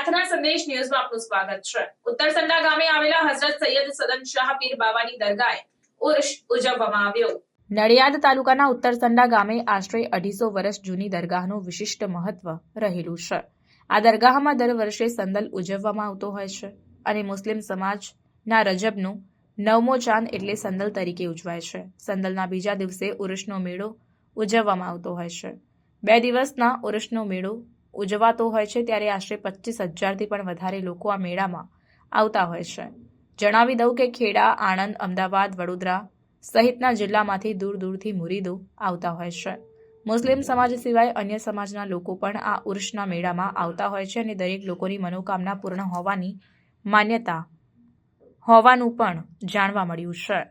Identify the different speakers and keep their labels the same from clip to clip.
Speaker 1: પ્રાર્થના સંદેશ ન્યૂઝમાં આપનું સ્વાગત છે। ઉત્તર સંડા ગામે આવેલા હઝરત સૈયદ સદન શાહ પીર બાવાની દરગાહે ઉર્ષ ઉજવવામાં આવ્યો। નડિયાદ તાલુકાના ઉત્તર સંડા ગામે આશરે 250 વર્ષ જૂની દરગાહનું વિશિષ્ટ મહત્વ રહેલું છે। આ દરગાહમાં દર વર્ષે સંદલ ઉજવવામાં આવતો હોય છે અને મુસ્લિમ સમાજના રજબનું 9મો ચાંદ એટલે સંદલ તરીકે ઉજવાય છે। સંદલના બીજા દિવસે ઉર્ષનો મેળો ઉજવવામાં આવતો હોય છે। 2 દિવસના ઉર્ષનો મેળો ઉજવાતો હોય છે ત્યારે આશરે 25,000થી પણ વધારે લોકો આ મેળામાં આવતા હોય છે। જણાવી દઉં કે ખેડા, આણંદ, અમદાવાદ, વડોદરા સહિતના જિલ્લામાંથી દૂર દૂરથી મુરીદો આવતા હોય છે। મુસ્લિમ સમાજ સિવાય અન્ય સમાજના લોકો પણ આ ઉર્ષના મેળામાં આવતા હોય છે અને દરેક લોકોની મનોકામના પૂર્ણ હોવાની માન્યતા હોવાનું પણ જાણવા મળ્યું છે।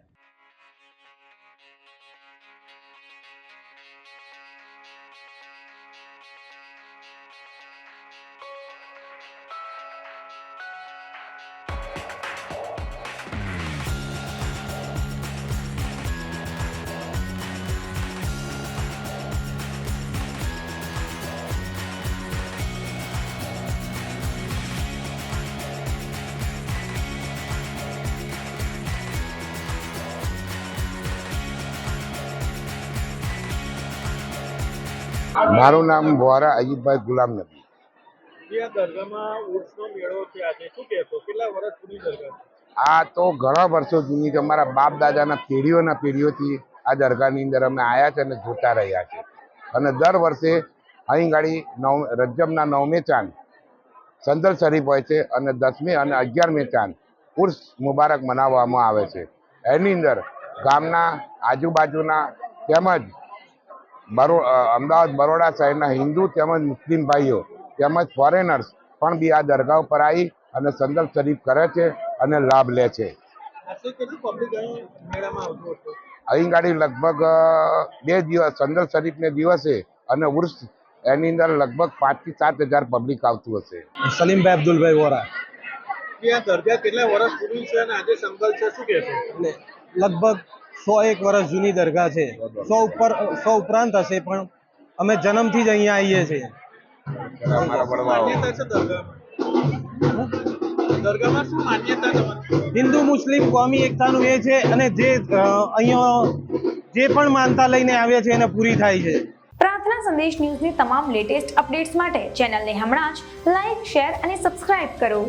Speaker 2: મારું નામ વોરા અયુબભાઈ ગુલામ નબી। આ તો ઘણા વર્ષો જૂની છે। અમારા બાપ દાદાના પેઢીઓના પેઢીઓથી આ દરગાહની અંદર અમે આવ્યા છે અને જોતા રહ્યા છે અને દર વર્ષે અહીં ગાડી રજબના 9મે ચાંદ સંદલ શરીફ હોય છે અને 10મે અને 11મે ચાંદ ઉર્સ મુબારક મનાવવામાં આવે છે। એની અંદર ગામના આજુબાજુના તેમજ અમદાવાદ બરોડા શહેરના હિન્દુ તેમજ મુસ્લિમ ભાઈઓ તેમજ ફોરેનર્સ પણ બી આ દરગાહ પર આવી અને સંદલ શરીફ કરે છે અને લાભ લે છે। અહીં ગાડી લગભગ 2 દિવસ સંદલ શરીફને દિવસે અને ઉર્સ એની અંદર લગભગ 5,000 થી 7,000 પબ્લિક આવતું હશે।
Speaker 3: સલીમભાઈ અબ્દુલભાઈ વોરા।
Speaker 4: દરગાહ કેટલા વર્ષ જૂની છે અને આજે સંકલ્પ છે, શું કહેશો?
Speaker 3: લગભગ 101 વર્ષ જૂની દરગાહ છે। 100 ઉપરાંત હશે પણ અમે જન્મથી જ અહીંયા આવીએ છીએ।
Speaker 4: માન્યતા છે દરગાહમાં શું માન્યતા તમારી?
Speaker 3: હિન્દુ મુસ્લિમ કોમી એકતાનું એ છે અને જે અહીંયા જે પણ માનતા લઈને આવે છે એને પૂરી થાય છે।
Speaker 1: પ્રાર્થના સંદેશ ન્યૂઝની તમામ લેટેસ્ટ અપડેટ્સ માટે ચેનલને હમણાં જ લાઈક, શેર અને સબસ્ક્રાઇબ કરો।